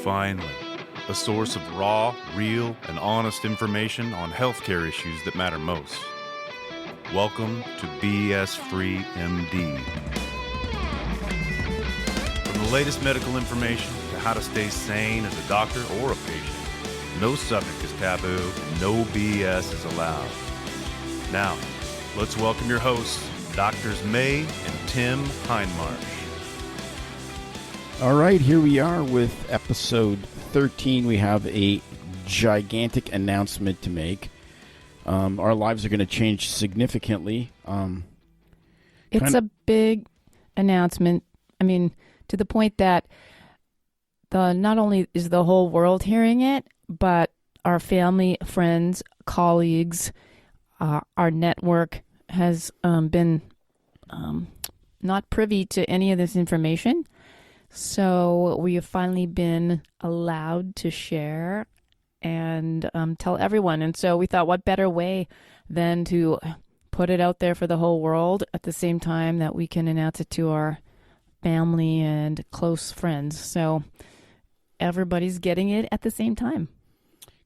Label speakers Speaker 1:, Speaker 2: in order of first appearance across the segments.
Speaker 1: finally, a source of raw, real, and honest information on healthcare issues that matter most. Welcome to BS Free MD. From the latest medical information to how to stay sane as a doctor or a patient, no subject is taboo, no BS is allowed. Now, let's welcome your hosts, Doctors May and Tim Hindmarsh.
Speaker 2: All right, here we are with episode 13. We have a gigantic announcement to make. Our lives are going to change significantly.
Speaker 3: It's a big announcement. I mean, to the point that not only is the whole world hearing it, but our family, friends, colleagues, our network has been not privy to any of this information. So we have finally been allowed to share and tell everyone. And so we thought, what better way than to put it out there for the whole world at the same time that we can announce it to our family and close friends. So everybody's getting it at the same time.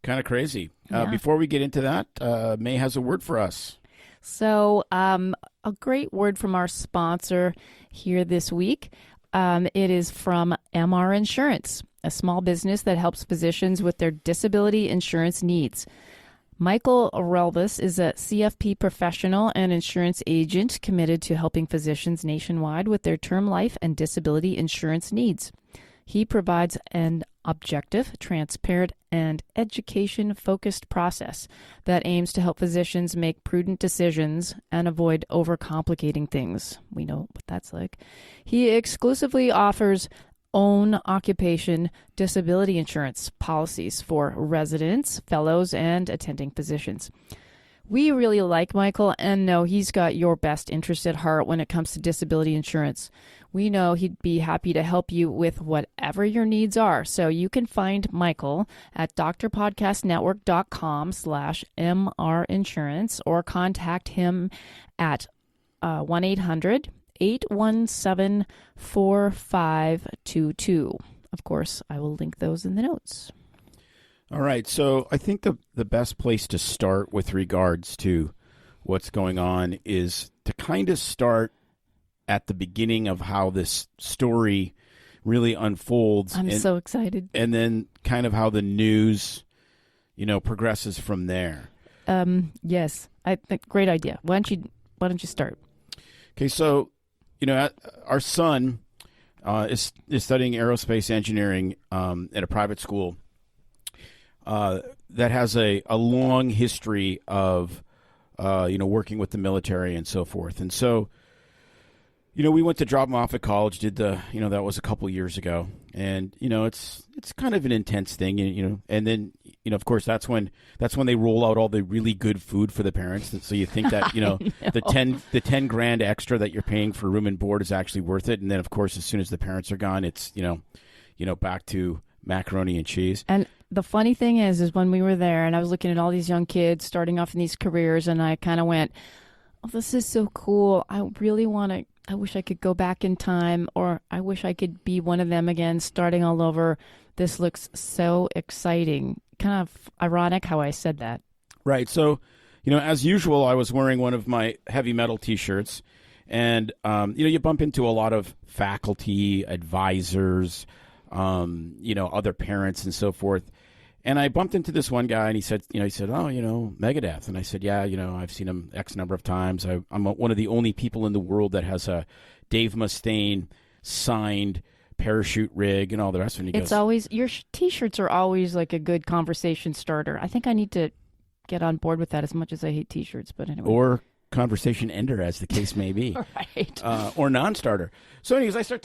Speaker 2: Kind of crazy.
Speaker 3: Yeah.
Speaker 2: Before we get into that, May has a word for us.
Speaker 3: So a great word from our sponsor here this week. It is from MR Insurance, a small business that helps physicians with their disability insurance needs. Michael Relvas is a CFP professional and insurance agent committed to helping physicians nationwide with their term life and disability insurance needs. He provides an objective, transparent, and education-focused process that aims to help physicians make prudent decisions and avoid overcomplicating things. We know what that's like. He exclusively offers own occupation disability insurance policies for residents, fellows, and attending physicians. We really like Michael and know he's got your best interest at heart when it comes to disability insurance. We know he'd be happy to help you with whatever your needs are. So you can find Michael at drpodcastnetwork.com/MR Insurance or contact him at 1-800-817-4522. Of course, I will link those in the notes.
Speaker 2: All right, so I think the best place to start with regards to what's going on is to kind of start at the beginning of how this story really unfolds.
Speaker 3: I'm so excited.
Speaker 2: And then kind of how the news, progresses from there.
Speaker 3: Yes, I think great idea. Why don't you start?
Speaker 2: Okay, so our son is studying aerospace engineering at a private school that has a long history of working with the military and so forth. And so we went to drop him off at college, did that was a couple years ago. And, it's kind of an intense thing, and then, of course, that's when they roll out all the really good food for the parents. And so you think that, the $10,000 extra that you're paying for room and board is actually worth it. And then, of course, as soon as the parents are gone, it's, back to macaroni and cheese.
Speaker 3: And the funny thing is when we were there and I was looking at all these young kids starting off in these careers, and I kind of went, oh, this is so cool. I wish I could go back in time, or I wish I could be one of them again, starting all over. This looks so exciting. Kind of ironic how I said that.
Speaker 2: Right. So, as usual, I was wearing one of my heavy metal T-shirts, and, you bump into a lot of faculty, advisors, other parents and so forth. And I bumped into this one guy, and he said, oh, Megadeth. And I said, yeah, I've seen him X number of times. I'm one of the only people in the world that has a Dave Mustaine signed parachute rig and all the rest of it.
Speaker 3: It's always, your T-shirts are always like a good conversation starter. I think I need to get on board with that, as much as I hate T-shirts, but anyway.
Speaker 2: Or conversation ender, as the case may be.
Speaker 3: Right.
Speaker 2: Or non-starter. So anyways, I start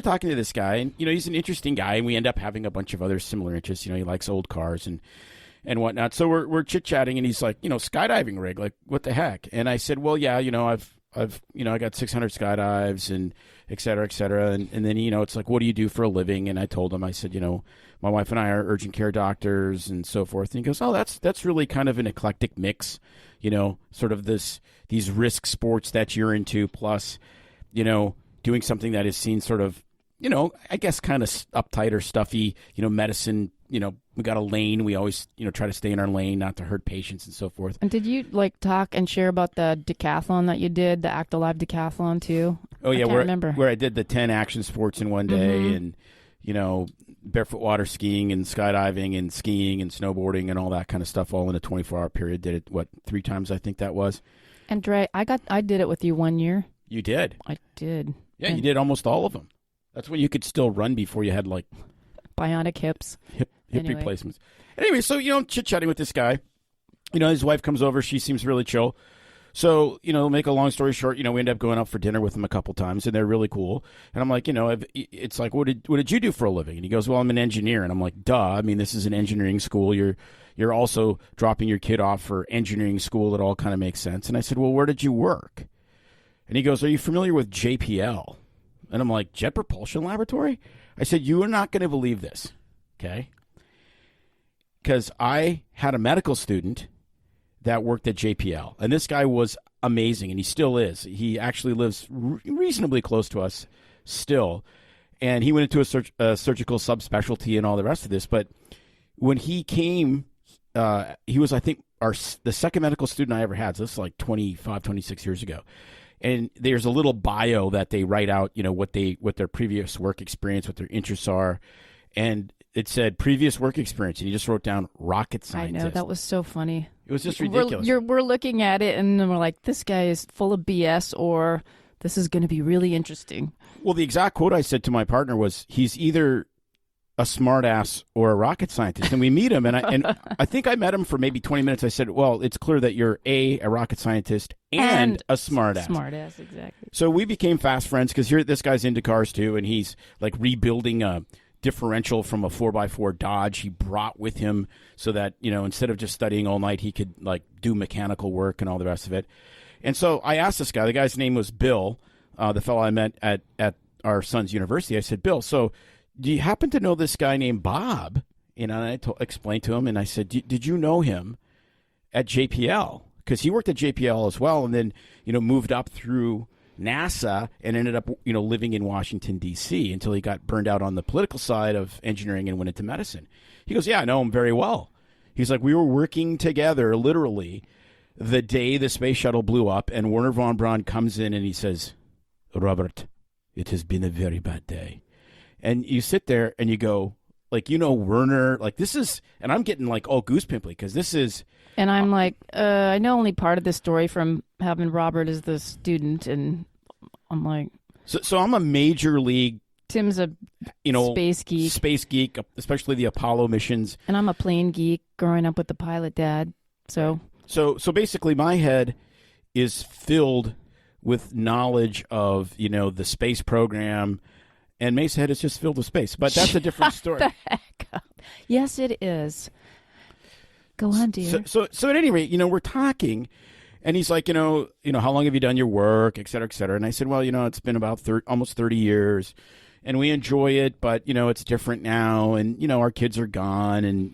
Speaker 2: talking to this guy, and, he's an interesting guy, and we end up having a bunch of other similar interests. He likes old cars and whatnot. So we're chit-chatting, and he's like, skydiving rig, like, what the heck? And I said, well, yeah, I've I got 600 skydives and et cetera, et cetera. And then, it's like, what do you do for a living? And I told him, I said, my wife and I are urgent care doctors and so forth. And he goes, oh, that's really kind of an eclectic mix, sort of these risk sports that you're into, plus, doing something that is seen sort of I guess kind of uptight or stuffy, medicine. We got a lane. We always, try to stay in our lane, not to hurt patients and so forth.
Speaker 3: And did you talk and share about the decathlon that you did, the Act Alive decathlon too?
Speaker 2: Oh yeah,
Speaker 3: I can't remember.
Speaker 2: Where I did the 10 action sports in one day, and barefoot water skiing and skydiving and skiing and snowboarding and all that kind of stuff, all in a 24-hour period. Did it 3 times? I think that was.
Speaker 3: And Dre, I did it with you one year.
Speaker 2: You did.
Speaker 3: I did.
Speaker 2: Yeah, you did almost all of them. That's when you could still run before you had
Speaker 3: bionic hips.
Speaker 2: Hip replacements. Anyway, so, chit-chatting with this guy. His wife comes over. She seems really chill. So, make a long story short, we end up going out for dinner with them a couple times, and they're really cool. And I'm like, it's like, what did you do for a living? And he goes, well, I'm an engineer. And I'm like, duh. I mean, this is an engineering school. You're also dropping your kid off for engineering school. It all kind of makes sense. And I said, well, where did you work? And he goes, are you familiar with JPL? And I'm like, Jet Propulsion Laboratory? I said, you are not going to believe this, okay? Because I had a medical student that worked at JPL. And this guy was amazing, and he still is. He actually lives reasonably close to us still. And he went into a surgical subspecialty and all the rest of this. But when he came, he was, I think, the second medical student I ever had. So this is like 25, 26 years ago. And there's a little bio that they write out, what their previous work experience, what their interests are. And it said previous work experience, and he just wrote down rocket scientist.
Speaker 3: I know, that was so funny.
Speaker 2: It was just ridiculous.
Speaker 3: We're looking at it, and we're like, this guy is full of BS, or this is going to be really interesting.
Speaker 2: Well, the exact quote I said to my partner was, he's either a smartass or a rocket scientist. And we meet him, and I think I met him for maybe 20 minutes. I said, well, it's clear that you're a rocket scientist and a smartass.
Speaker 3: Smartass, exactly.
Speaker 2: So we became fast friends because this guy's into cars too, and he's like rebuilding a differential from a 4x4 Dodge he brought with him so that, instead of just studying all night, he could do mechanical work and all the rest of it. And so I asked this guy, the guy's name was Bill, the fellow I met at our son's university. I said, Bill, so do you happen to know this guy named Bob? And I explained to him, and I said, did you know him at JPL? Because he worked at JPL as well, and then, moved up through NASA and ended up, living in Washington, D.C. until he got burned out on the political side of engineering and went into medicine. He goes, yeah, I know him very well. He's like, we were working together literally the day the space shuttle blew up, and Werner von Braun comes in and he says, Robert, it has been a very bad day. And you sit there and you go, Werner, this is, and I'm getting all goose pimply because this is.
Speaker 3: And I'm I know only part of the story from having Robert as the student, and I'm like.
Speaker 2: So I'm a major league.
Speaker 3: Tim's a space geek,
Speaker 2: especially the Apollo missions.
Speaker 3: And I'm a plane geek, growing up with the pilot dad. So
Speaker 2: basically, my head is filled with knowledge of the space program. And Mesa Head is just filled with space. But that's a different story.
Speaker 3: Shut the heck up. Yes, it is. Go on, dear.
Speaker 2: So at any rate, we're talking, and he's like, how long have you done your work, et cetera, et cetera. And I said, well, it's been about almost 30 years, and we enjoy it, but, it's different now, and, our kids are gone, and,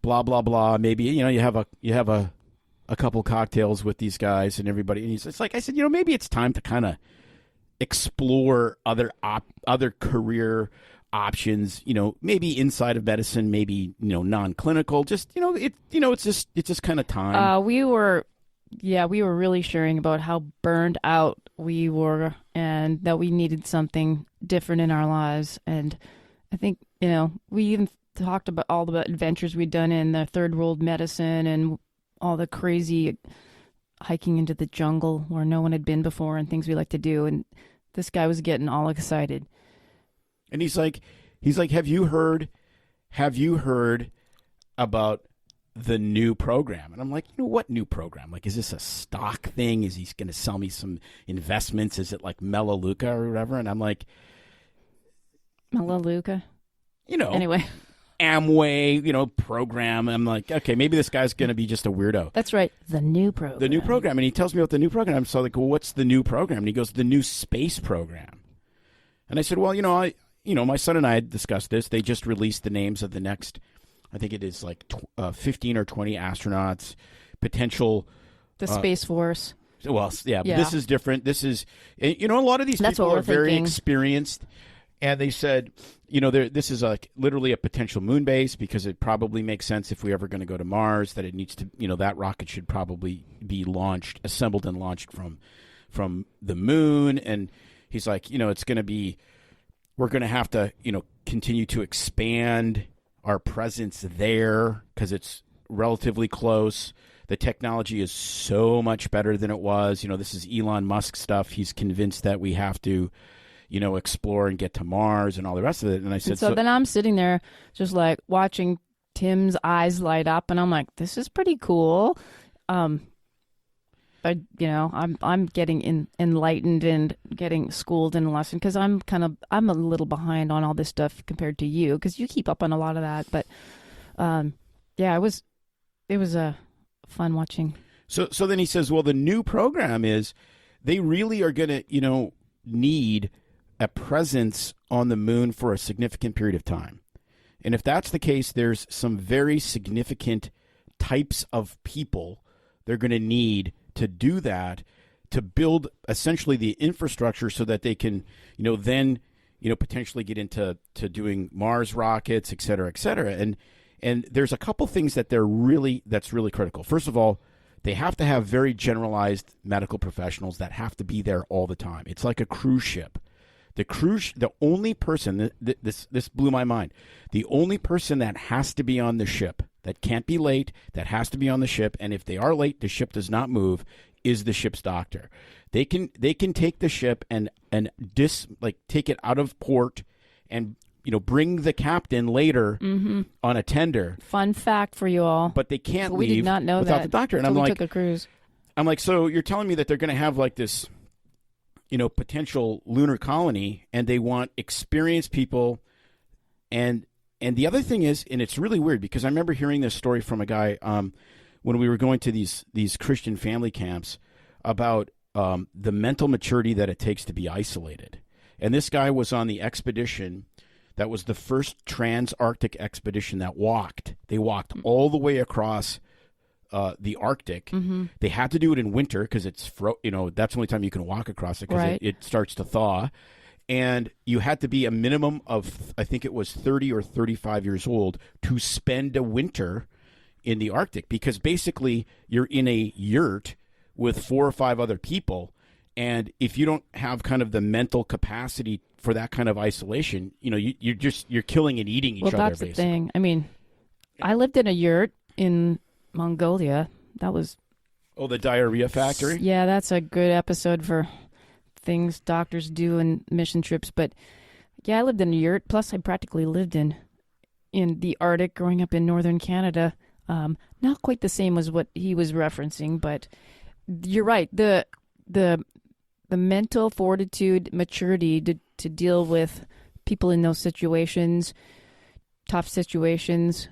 Speaker 2: blah, blah, blah. Maybe, you have a couple cocktails with these guys and everybody. And it's like, I said, maybe it's time to kind of explore other career options, maybe inside of medicine, maybe, non-clinical, just, it's just kind of time.
Speaker 3: We were really sharing about how burned out we were and that we needed something different in our lives. And I think, we even talked about all the adventures we'd done in the third world medicine and all the crazy hiking into the jungle where no one had been before and things we like to do. And this guy was getting all excited.
Speaker 2: And he's like, have you heard about the new program? And I'm like, what new program? Is this a stock thing? Is he going to sell me some investments? Is it like Melaleuca or whatever? And I'm like,
Speaker 3: Melaleuca?
Speaker 2: Anyway. Amway, program. I'm like, okay, maybe this guy's going to be just a weirdo.
Speaker 3: That's right. The new program.
Speaker 2: The new program. And he tells me about the new program. So well, what's the new program? And he goes, the new space program. And I said, well, my son and I had discussed this. They just released the names of the next, I think it is 15 or 20 astronauts, potential.
Speaker 3: The Space Force.
Speaker 2: Well, yeah. But this is different. This is, a lot of these people are very experienced. And they said, this is like literally a potential moon base because it probably makes sense if we're ever going to go to Mars that it needs to, that rocket should probably be assembled and launched from the moon. And he's like, it's going to be, we're going to have to, continue to expand our presence there because it's relatively close. The technology is so much better than it was. This is Elon Musk stuff. He's convinced that we have to, explore and get to Mars and all the rest of it. And I said,
Speaker 3: so then I'm sitting there just like watching Tim's eyes light up, and I'm like, this is pretty cool. But I'm getting enlightened and getting schooled in a lesson because I'm a little behind on all this stuff compared to you because you keep up on a lot of that. But it was fun watching.
Speaker 2: So then he says, well, the new program is they really are going to, need a presence on the moon for a significant period of time. And if that's the case, there's some very significant types of people they're going to need to do that, to build essentially the infrastructure so that they can, then, potentially get into doing Mars rockets, et cetera, et cetera. And there's a couple things that that's really critical. First of all, they have to have very generalized medical professionals that have to be there all the time. It's like a cruise ship. The only person, this blew my mind, the only person that has to be on the ship, that can't be late, that has to be on the ship, and if they are late, the ship does not move, is the ship's doctor. They can take the ship and take it out of port and bring the captain later on a tender.
Speaker 3: Fun fact for you all.
Speaker 2: But they can't leave
Speaker 3: we did not know
Speaker 2: without
Speaker 3: that
Speaker 2: the doctor. And
Speaker 3: we
Speaker 2: I'm like,
Speaker 3: took a cruise.
Speaker 2: I'm like, so you're telling me that they're going to have like this, potential lunar colony, and they want experienced people. And the other thing is, and it's really weird because I remember hearing this story from a guy when we were going to these Christian family camps about the mental maturity that it takes to be isolated. And this guy was on the expedition that was the first trans-Arctic expedition that walked. They walked all the way across the Arctic. Mm-hmm. They had to do it in winter because it's that's the only time you can walk across it because
Speaker 3: right.
Speaker 2: it starts to thaw. And you had to be a minimum of, I think it was 30 or 35 years old to spend a winter in the Arctic because basically you're in a yurt with 4 or 5 other people. And if you don't have kind of the mental capacity for that kind of isolation, you're killing and eating each other.
Speaker 3: Well, that's
Speaker 2: basically.
Speaker 3: The thing. I mean, I lived in a yurt in Mongolia. That was...
Speaker 2: Oh, the diarrhea factory?
Speaker 3: Yeah, that's a good episode for things doctors do in mission trips. But yeah, I lived in a yurt. Plus, I practically lived in the Arctic growing up in northern Canada. Not quite the same as what he was referencing, but you're right. The mental fortitude, maturity to deal with people in those situations, tough situations,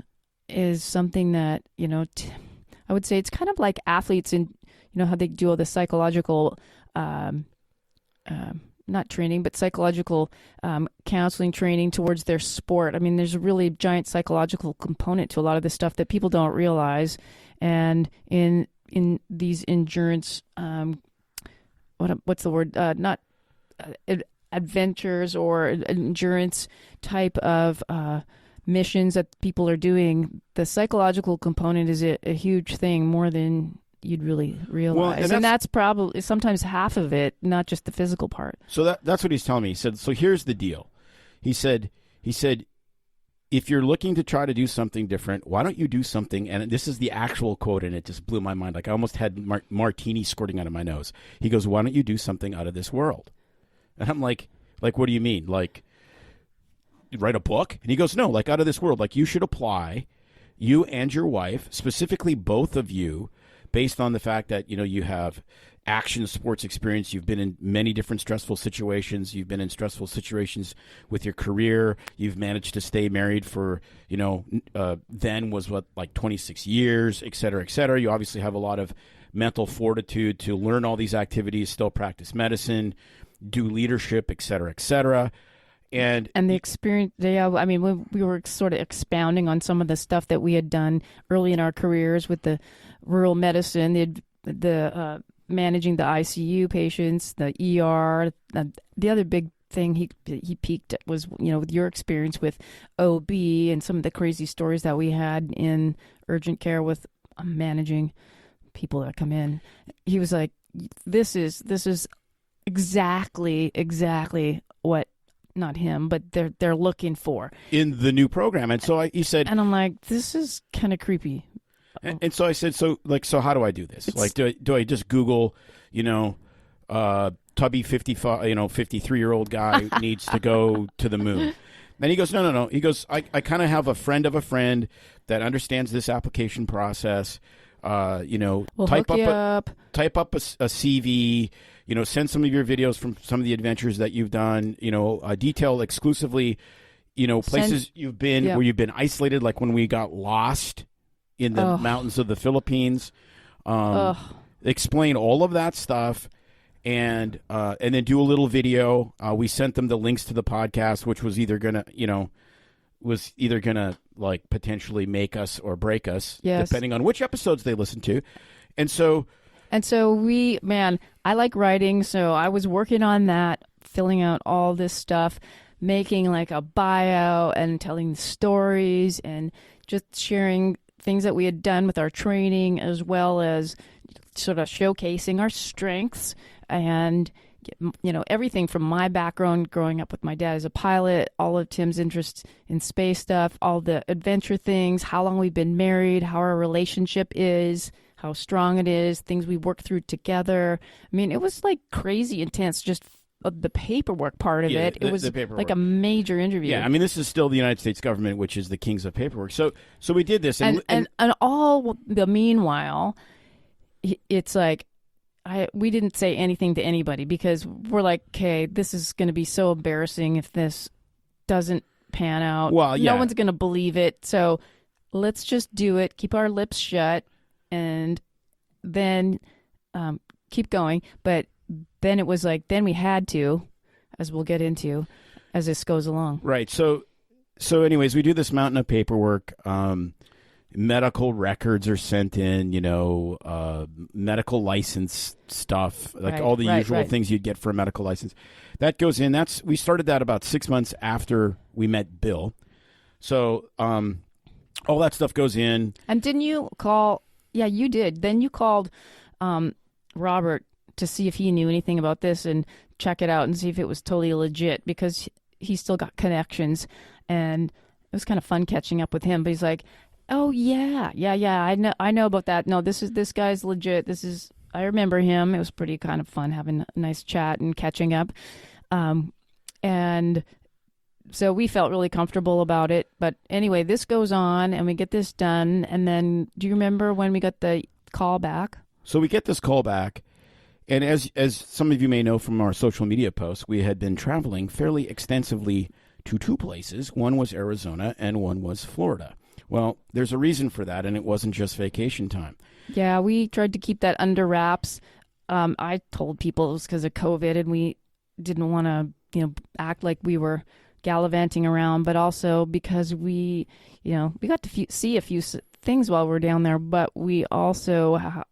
Speaker 3: is something that, I would say it's kind of like athletes and, how they do all the psychological, not training, but psychological counseling training towards their sport. I mean, there's a really giant psychological component to a lot of this stuff that people don't realize. And in these endurance, what's the word? Not adventures or endurance type of missions that people are doing, the psychological component is a huge thing, more than you'd really realize. And that's probably sometimes half of it, not just the physical part.
Speaker 2: So that's what he's telling me. He said, so here's the deal. He said, if you're looking to try to do something different, why don't you do something? And this is the actual quote, and it just blew my mind. Like I almost had martini squirting out of my nose. He goes, why don't you do something out of this world? And I'm like, what do you mean? Like, write a book? And he goes, no, like out of this world. Like you should apply, you and your wife, specifically both of you, based on the fact that, you have action sports experience. You've been in many different stressful situations. You've been in stressful situations with your career. You've managed to stay married for, then was 26 years, et cetera, et cetera. You obviously have a lot of mental fortitude to learn all these activities, still practice medicine, do leadership, et cetera, et cetera. And
Speaker 3: the experience, when we were sort of expounding on some of the stuff that we had done early in our careers with the rural medicine, the managing the ICU patients, the ER, the other big thing he peaked at was, with your experience with OB and some of the crazy stories that we had in urgent care with managing people that come in. He was like, this is exactly what, not him, but they're looking for
Speaker 2: in the new program. And so he said,
Speaker 3: and I'm like, this is kind of creepy.
Speaker 2: And so I said, so how do I do this? Like, do I just Google, tubby 55, 53-year-old guy needs to go to the moon? Then he goes, no. He goes, I kind of have a friend of a friend that understands this application process.
Speaker 3: We'll
Speaker 2: type
Speaker 3: hook you
Speaker 2: up a CV, send some of your videos from some of the adventures that you've done, detail exclusively, places you've been where you've been isolated, like when we got lost in the mountains of the Philippines. Explain all of that stuff. And then do a little video. We sent them the links to the podcast, which was either gonna like potentially make us or break us, depending on which episodes they listen to. And so I like writing, so I was working on that, filling out all this stuff, making like a bio and telling stories and just sharing things that we had done with our training, as well as sort of showcasing our strengths and everything from my background growing up with my dad as a pilot, all of Tim's interests in space stuff, all the adventure things, how long we've been married, how our relationship is, how strong it is, things we worked through together. I mean, it was like crazy intense, just the paperwork part of it. It was like a major interview. Yeah, I mean, this is still the United States government, which is the kings of paperwork. So we did this.
Speaker 3: And all the meanwhile, it's like, we didn't say anything to anybody because we're like, okay, this is going to be so embarrassing if this doesn't pan out.
Speaker 2: Well, yeah.
Speaker 3: No one's going to believe it. So let's just do it, keep our lips shut, and then keep going. But then it was like, then we had to, as we'll get into as this goes along.
Speaker 2: Right. So anyways, we do this mountain of paperwork. Medical records are sent in, medical license stuff, like all the usual things you'd get for a medical license. That goes in. We started that about 6 months after we met Bill. So all that stuff goes in.
Speaker 3: And didn't you call? Yeah, you did. Then you called Robert to see if he knew anything about this and check it out and see if it was totally legit, because he still got connections. And it was kind of fun catching up with him. But he's like, oh yeah, I know about that. No, this guy's legit. I remember him. It was pretty kind of fun having a nice chat and catching up. And so we felt really comfortable about it. But anyway, this goes on and we get this done. And then do you remember when we got the call back?
Speaker 2: So we get this call back. And as some of you may know from our social media posts, we had been traveling fairly extensively to two places. One was Arizona and one was Florida. Well, there's a reason for that, and it wasn't just vacation time.
Speaker 3: Yeah, we tried to keep that under wraps. I told people it was because of COVID, and we didn't want to, act like we were gallivanting around, but also because we got to see a few things while we were down there, but we also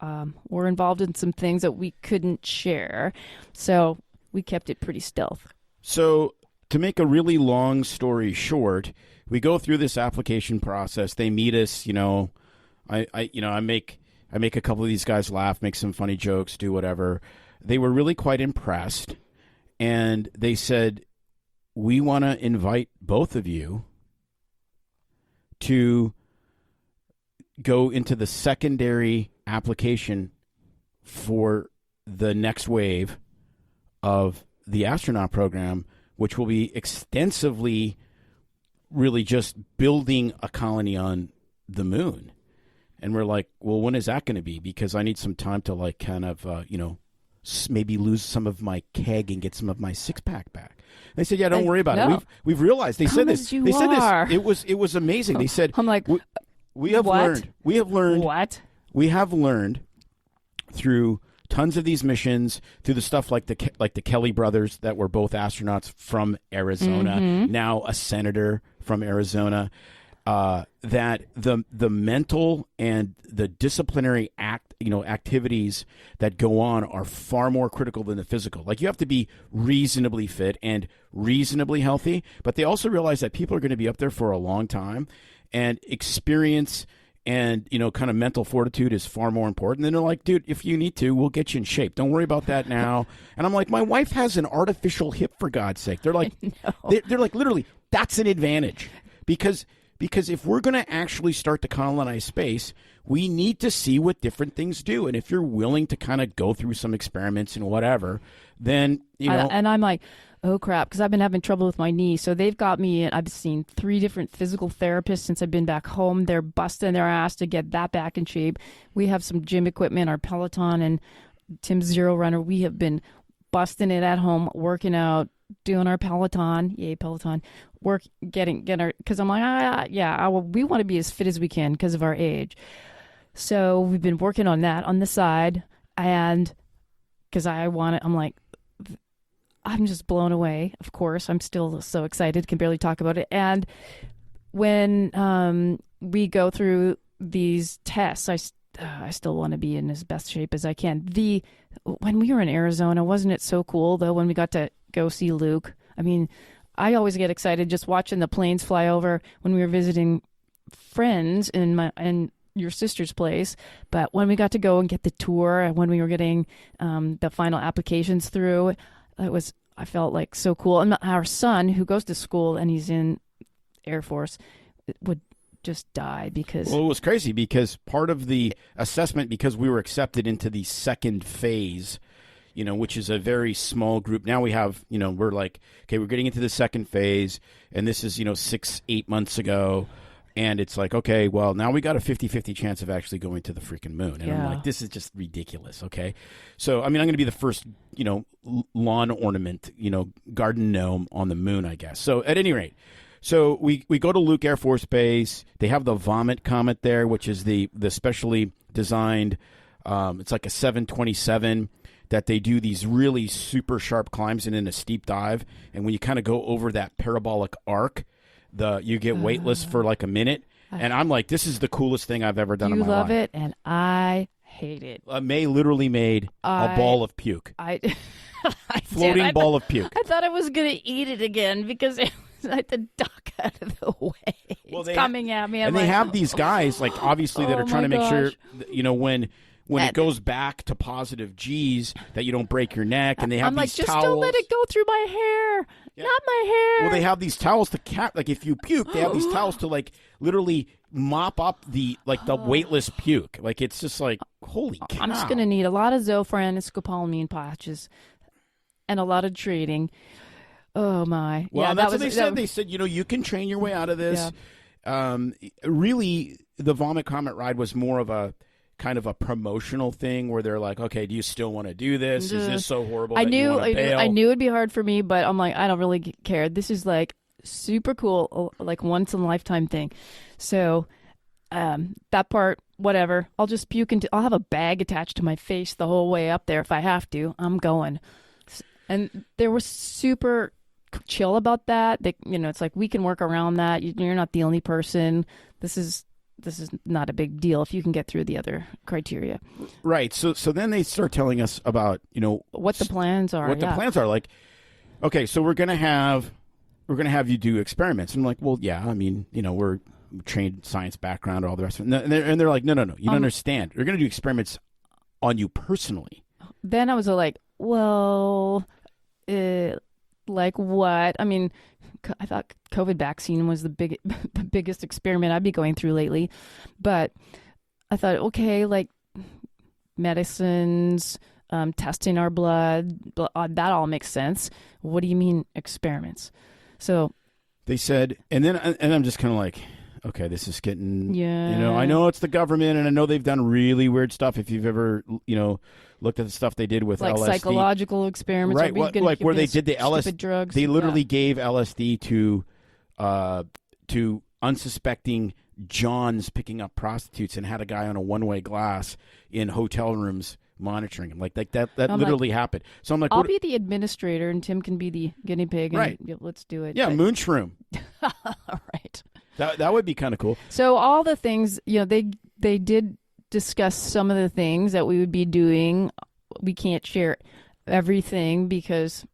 Speaker 3: were involved in some things that we couldn't share. So we kept it pretty stealth.
Speaker 2: So to make a really long story short, we go through this application process. They meet us, I make a couple of these guys laugh, make some funny jokes, do whatever. They were really quite impressed, and they said, we want to invite both of you to go into the secondary application for the next wave of the astronaut program, which will be extensively really just building a colony on the moon. And we're like, well, when is that going to be? Because I need some time to like kind of, maybe lose some of my keg and get some of my six-pack back. They said, yeah, don't worry about it. We've realized. They said this. They said this. It was amazing. They said,
Speaker 3: I'm like,
Speaker 2: we have learned
Speaker 3: what?
Speaker 2: We have learned through tons of these missions, through the stuff like the Kelly brothers that were both astronauts from Arizona, now a senator from Arizona. that the mental and the disciplinary activities that go on are far more critical than the physical. Like, you have to be reasonably fit and reasonably healthy, but they also realize that people are going to be up there for a long time, and experience and, kind of mental fortitude is far more important. And they're like, dude, if you need to, we'll get you in shape. Don't worry about that now. And I'm like, my wife has an artificial hip, for God's sake. They're like, they're like, literally, that's an advantage. Because if we're going to actually start to colonize space, we need to see what different things do. And if you're willing to kind of go through some experiments and whatever, then,
Speaker 3: And I'm like, oh, crap, because I've been having trouble with my knee. So they've got me, I've seen 3 different physical therapists since I've been back home. They're busting their ass to get that back in shape. We have some gym equipment, our Peloton and Tim's Zero Runner. We have been busting it at home, working out, doing our Peloton. Yay, Peloton. Getting our, because I'm like, we want to be as fit as we can because of our age. So we've been working on that on the side. And because I'm like, I'm just blown away. Of course, I'm still so excited, can barely talk about it. And when we go through these tests, I still want to be in as best shape as I can. When we were in Arizona, wasn't it so cool, though, when we got to go see Luke? I mean, I always get excited just watching the planes fly over when we were visiting friends in your sister's place. But when we got to go and get the tour, and when we were getting the final applications through, I felt like so cool. And our son, who goes to school and he's in Air Force, would just die because...
Speaker 2: Well, it was crazy because part of the assessment, because we were accepted into the second phase, which is a very small group. Now we have, we're like, okay, we're getting into the second phase, and this is, 6-8 months ago. And it's like, okay, well, now we got a 50-50 chance of actually going to the freaking moon. And I'm like, this is just ridiculous, okay? So, I mean, I'm going to be the first, lawn ornament, garden gnome on the moon, I guess. So, at any rate, so we go to Luke Air Force Base. They have the Vomit Comet there, which is the specially designed, it's like a 727 that they do these really super sharp climbs in a steep dive. And when you kind of go over that parabolic arc, you get weightless for like a minute, and I'm like, this is the coolest thing I've ever done in my life.
Speaker 3: You love it, and I hate it.
Speaker 2: May literally made a ball of puke. Floating ball of puke.
Speaker 3: I thought I was going to eat it again because I had to duck out of the way. Well, it's coming at me.
Speaker 2: And they have these guys, like, obviously, that are trying to make sure, when it goes back to positive G's, that you don't break your neck. And they have these towels.
Speaker 3: Just don't let it go through my hair. Yeah. Not my hair.
Speaker 2: Well, they have these towels to like, if you puke, they have these towels to, like, literally mop up the weightless puke. Like, it's just like, holy cow.
Speaker 3: I'm just going to need a lot of Zofran and scopolamine patches and a lot of treating. Oh, my.
Speaker 2: Well, yeah, that's what they said. They said, you can train your way out of this. Yeah. Really, the Vomit Comet ride was more of a kind of a promotional thing where they're like, okay, do you still want to do this? Is this so horrible that you want to bail?
Speaker 3: I knew it'd be hard for me, but I'm like, I don't really care. This is like super cool, like once in a lifetime thing. So that part, whatever. I'll just puke I'll have a bag attached to my face the whole way up there if I have to. I'm going. And they were super chill about that. It's like, we can work around that. You're not the only person. This is not a big deal if you can get through the other criteria.
Speaker 2: Right. So then they start telling us about,
Speaker 3: what the plans are.
Speaker 2: What the plans are. Like, okay, so we're gonna have you do experiments. And I'm like, well, yeah, I mean, we're trained science background or all the rest of it. And they're like, no, you don't understand. We're gonna do experiments on you personally. Then
Speaker 3: I was like, well, like what? I mean, I thought COVID vaccine was the biggest experiment I'd be going through lately. But I thought, okay, like medicines, testing our blood, that all makes sense. What do you mean experiments? So
Speaker 2: they said, and I'm just kind of like, okay, this is getting, I know it's the government, and I know they've done really weird stuff. If you've ever, looked at the stuff they did with
Speaker 3: like
Speaker 2: LSD.
Speaker 3: Psychological experiments.
Speaker 2: Right, like where they did the LSD.
Speaker 3: Drugs.
Speaker 2: They literally gave LSD to unsuspecting Johns picking up prostitutes and had a guy on a one-way glass in hotel rooms monitoring him. Like that literally happened. So I'm like,
Speaker 3: I'll be the administrator and Tim can be the guinea pig. And
Speaker 2: right.
Speaker 3: Let's do it.
Speaker 2: Yeah, moonshroom.
Speaker 3: Right.
Speaker 2: That would be kind of cool.
Speaker 3: So all the things, they did discuss some of the things that we would be doing. We can't share everything because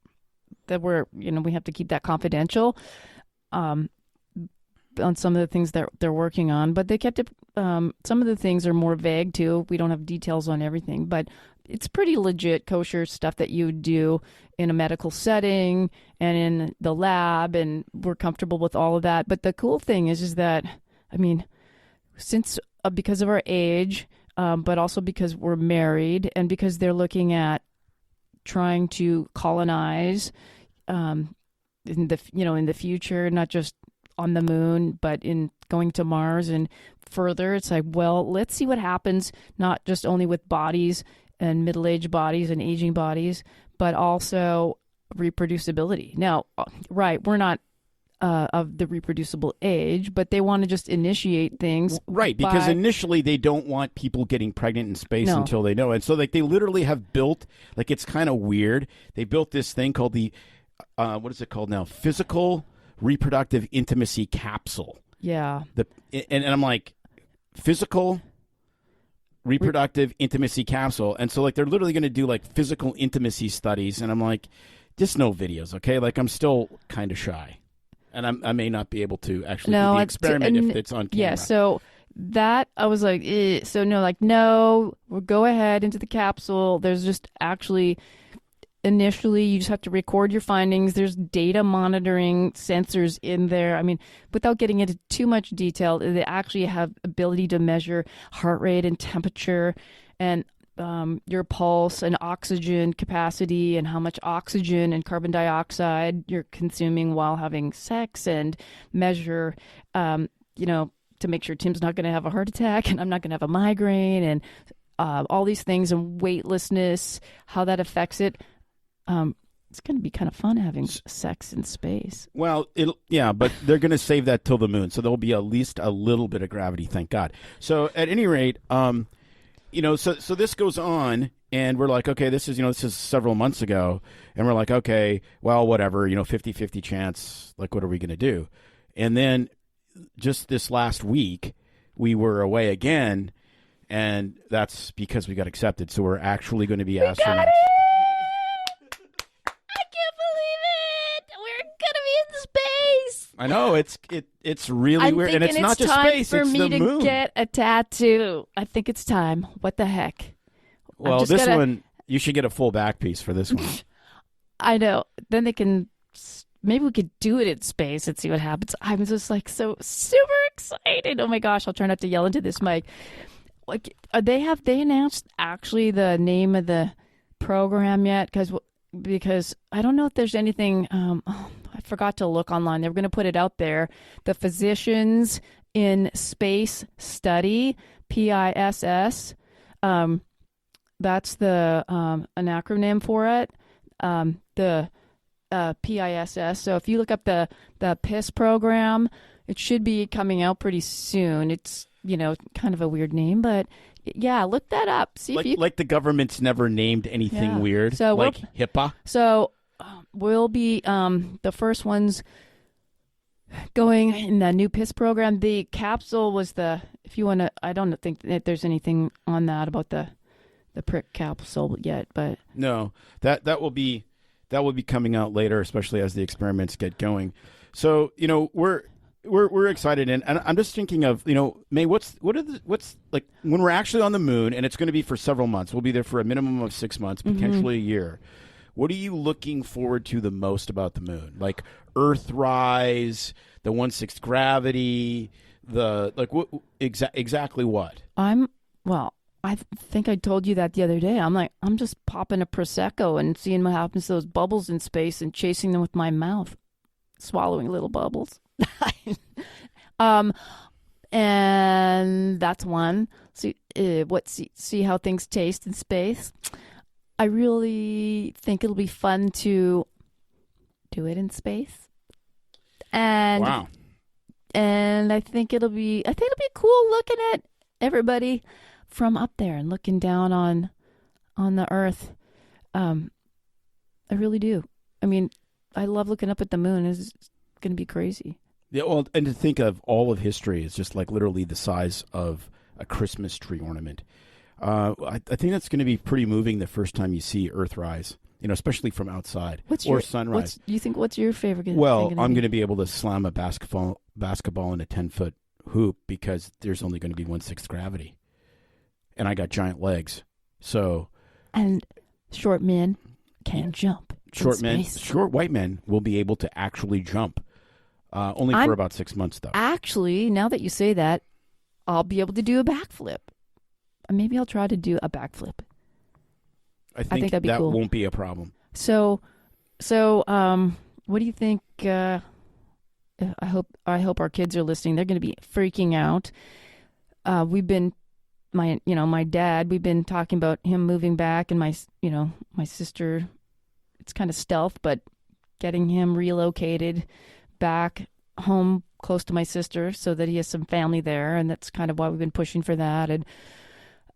Speaker 3: that we have to keep that confidential on some of the things that they're working on. But they kept it. Some of the things are more vague too. We don't have details on everything, but it's pretty legit kosher stuff that you would do in a medical setting and in the lab, and we're comfortable with all of that. But the cool thing is that, since because of our age, but also because we're married and because they're looking at trying to colonize in the future, not just on the moon, but in going to Mars and further, it's like, well, let's see what happens, not just only with bodies and middle-aged bodies and aging bodies, but also reproducibility. Now, right, we're not of the reproducible age, but they want to just initiate things.
Speaker 2: Right, because initially they don't want people getting pregnant in space
Speaker 3: No.
Speaker 2: until they know. And so they literally have built, it's kind of weird. They built this thing called the, what is it called now? Physical Reproductive Intimacy Capsule.
Speaker 3: Yeah.
Speaker 2: And I'm like, physical reproductive intimacy capsule. And so they're literally going to do physical intimacy studies. And I'm like, just no videos, okay? I'm still kind of shy. And I may not be able to actually do the experiment if it's on camera.
Speaker 3: Yeah, so that, I was like, so no, no, we'll go ahead into the capsule. There's just actually, initially, you just have to record your findings. There's data monitoring sensors in there. Without getting into too much detail, they actually have ability to measure heart rate and temperature and your pulse and oxygen capacity and how much oxygen and carbon dioxide you're consuming while having sex, and measure, to make sure Tim's not going to have a heart attack and I'm not going to have a migraine, and all these things, and weightlessness, how that affects it. It's going to be kind of fun having sex in space.
Speaker 2: Well, but they're going to save that till the moon, so there'll be at least a little bit of gravity, thank God. So at any rate, so this goes on, and we're like, okay, this is several months ago, and we're like, okay, well, whatever, 50-50 chance, what are we going to do? And then just this last week, we were away again, and that's because we got accepted, so we're actually going to be astronauts.
Speaker 3: Got it! I can't believe it! We're going to be in space!
Speaker 2: I know, it's really weird, and it's not just space, it's the moon.
Speaker 3: I'm thinking it's time for me to get a tattoo. I think it's time. What the heck?
Speaker 2: Well, this one, you should get a full back piece for this one.
Speaker 3: I know. Then they can, maybe we could do it in space and see what happens. I'm just so super excited. Oh my gosh, I'll try not to yell into this mic. They announced actually the name of the program yet? Because I don't know if there's anything, I forgot to look online. They were going to put it out there. The Physicians in Space Study, PISS. That's the an acronym for it. The PISS. So if you look up the PISS program, it should be coming out pretty soon. It's kind of a weird name, but yeah, look that up. See if
Speaker 2: the government's never named anything weird,
Speaker 3: so
Speaker 2: HIPAA.
Speaker 3: So we'll be the first ones going in the new PISS program. The capsule was if you want to, I don't think that there's anything on that about the prick capsule yet, but
Speaker 2: no, that will be coming out later, especially as the experiments get going. So we're excited, and I'm just thinking of May, what's when we're actually on the moon, and it's going to be for several months. We'll be there for a minimum of 6 months, potentially a year. What are you looking forward to the most about the moon? Like Earthrise, the 1/6 gravity, exactly what?
Speaker 3: I think I told you that the other day. I'm just popping a Prosecco and seeing what happens to those bubbles in space and chasing them with my mouth, swallowing little bubbles. And that's one. See how things taste in space. I really think it'll be fun to do it in space. And
Speaker 2: wow.
Speaker 3: And I think it'll be cool looking at everybody from up there and looking down on the Earth. I really do. I love looking up at the moon. It's going to be crazy.
Speaker 2: Yeah, well, and to think of all of history is just like literally the size of a Christmas tree ornament. I think that's going to be pretty moving the first time you see Earthrise, especially from outside sunrise.
Speaker 3: What's your favorite?
Speaker 2: Well, I'm going to be able to slam a basketball in a 10-foot hoop because there's only going to be 1/6 gravity, and I got giant legs. So,
Speaker 3: and short men can jump.
Speaker 2: Short white men will be able to actually jump. Only for about 6 months, though.
Speaker 3: Actually, now that you say that, I'll be able to do a backflip. Maybe I'll try to do a backflip.
Speaker 2: I think
Speaker 3: that'd be
Speaker 2: that
Speaker 3: cool.
Speaker 2: won't be a problem.
Speaker 3: So, what do you think? I hope our kids are listening. They're going to be freaking out. My dad. We've been talking about him moving back, and my sister. It's kind of stealth, but getting him relocated back home close to my sister so that he has some family there, and that's kind of why we've been pushing for that. And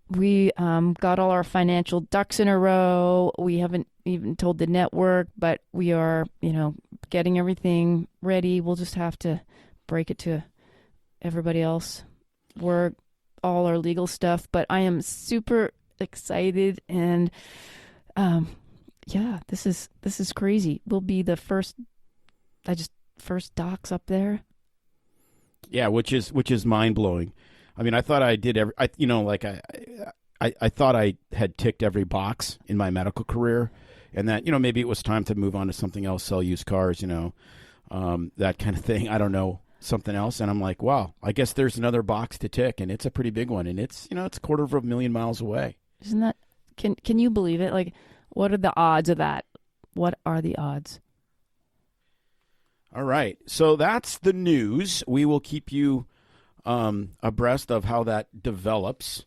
Speaker 3: we got all our financial ducks in a row. We haven't even told the network, but we are, getting everything ready. We'll just have to break it to everybody else. We're all our legal stuff, but I am super excited, and this is crazy. We'll be the first docs up there.
Speaker 2: Yeah, which is mind blowing. I mean, I thought I did I thought I had ticked every box in my medical career, and that maybe it was time to move on to something else, sell used cars, that kind of thing. I don't know, something else, and I'm like, wow, I guess there's another box to tick, and it's a pretty big one, and it's it's 250,000 miles away.
Speaker 3: Isn't that? Can you believe it? Like, what are the odds of that? What are the odds?
Speaker 2: All right. So that's the news. We will keep you abreast of how that develops.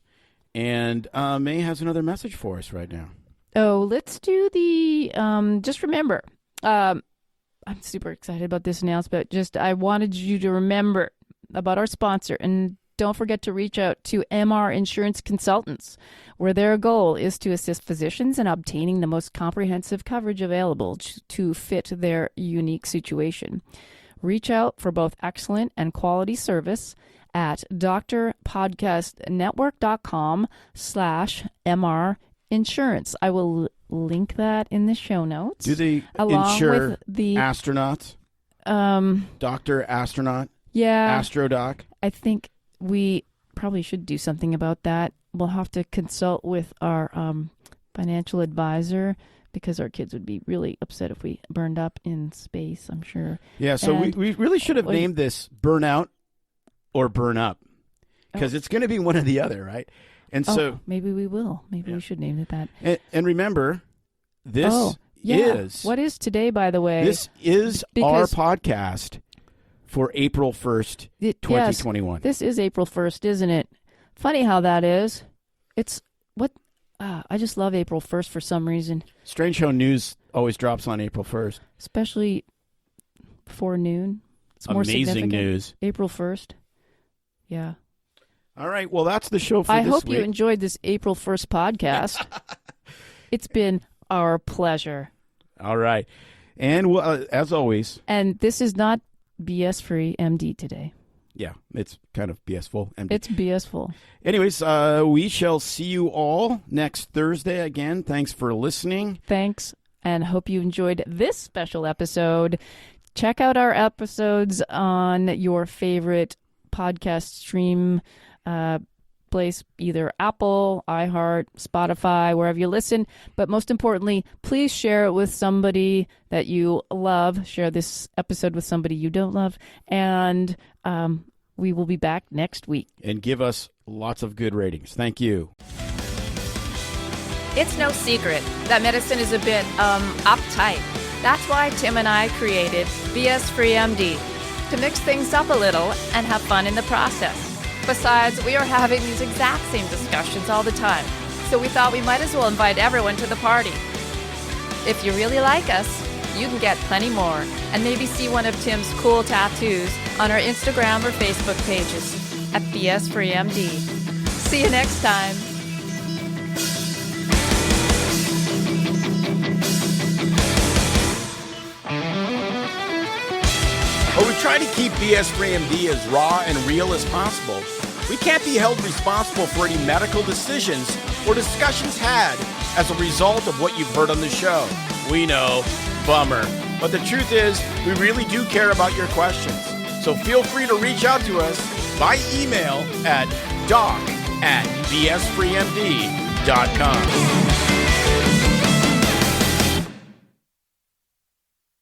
Speaker 2: And May has another message for us right now.
Speaker 3: Oh, let's do the just remember. I'm super excited about this announcement. I wanted you to remember about our sponsor, and don't forget to reach out to MR Insurance Consultants, where their goal is to assist physicians in obtaining the most comprehensive coverage available to fit their unique situation. Reach out for both excellent and quality service at drpodcastnetwork.com/MR Insurance. I will link that in the show notes.
Speaker 2: Do they insure with the astronauts? Dr. Astronaut?
Speaker 3: Yeah.
Speaker 2: AstroDoc?
Speaker 3: I think we probably should do something about that. We'll have to consult with our financial advisor, because our kids would be really upset if we burned up in space, I'm sure.
Speaker 2: Yeah, so we really should have named this Burnout or Burn Up, because it's going to be one or the other, right? And so
Speaker 3: maybe we will. Maybe we should name it that.
Speaker 2: And remember, this is...
Speaker 3: What is today, by the way?
Speaker 2: This is our podcast for April 1st, 2021.
Speaker 3: Yes, this is April 1st, isn't it? Funny how that is. It's what... I just love April 1st for some reason.
Speaker 2: Strange how news always drops on April 1st.
Speaker 3: Especially before noon. It's more
Speaker 2: amazing
Speaker 3: significant.
Speaker 2: News.
Speaker 3: April 1st. Yeah.
Speaker 2: All right. Well, that's the show for this week.
Speaker 3: I hope you enjoyed this April 1st podcast. It's been our pleasure.
Speaker 2: All right. And as always.
Speaker 3: And this is not BS-free MD today.
Speaker 2: Yeah, it's kind of BS-full.
Speaker 3: It's BS-full.
Speaker 2: Anyways, we shall see you all next Thursday again. Thanks for listening.
Speaker 3: Thanks, and hope you enjoyed this special episode. Check out our episodes on your favorite podcast stream place, either Apple, iHeart, Spotify, wherever you listen. But most importantly, please share it with somebody that you love. Share this episode with somebody you don't love. And we will be back next week.
Speaker 2: And give us lots of good ratings. Thank you.
Speaker 4: It's no secret that medicine is a bit uptight. That's why Tim and I created BS Free MD, to mix things up a little and have fun in the process. Besides, we are having these exact same discussions all the time, so we thought we might as well invite everyone to the party. If you really like us, you can get plenty more, and maybe see one of Tim's cool tattoos on our Instagram or Facebook pages at BS Free MD. See you next time.
Speaker 2: Oh, we tried try to keep BS Free MD as raw and real as possible. We can't be held responsible for any medical decisions or discussions had as a result of what you've heard on the show. We know, bummer. But the truth is, we really do care about your questions. So feel free to reach out to us by email at doc@bsfreemd.com.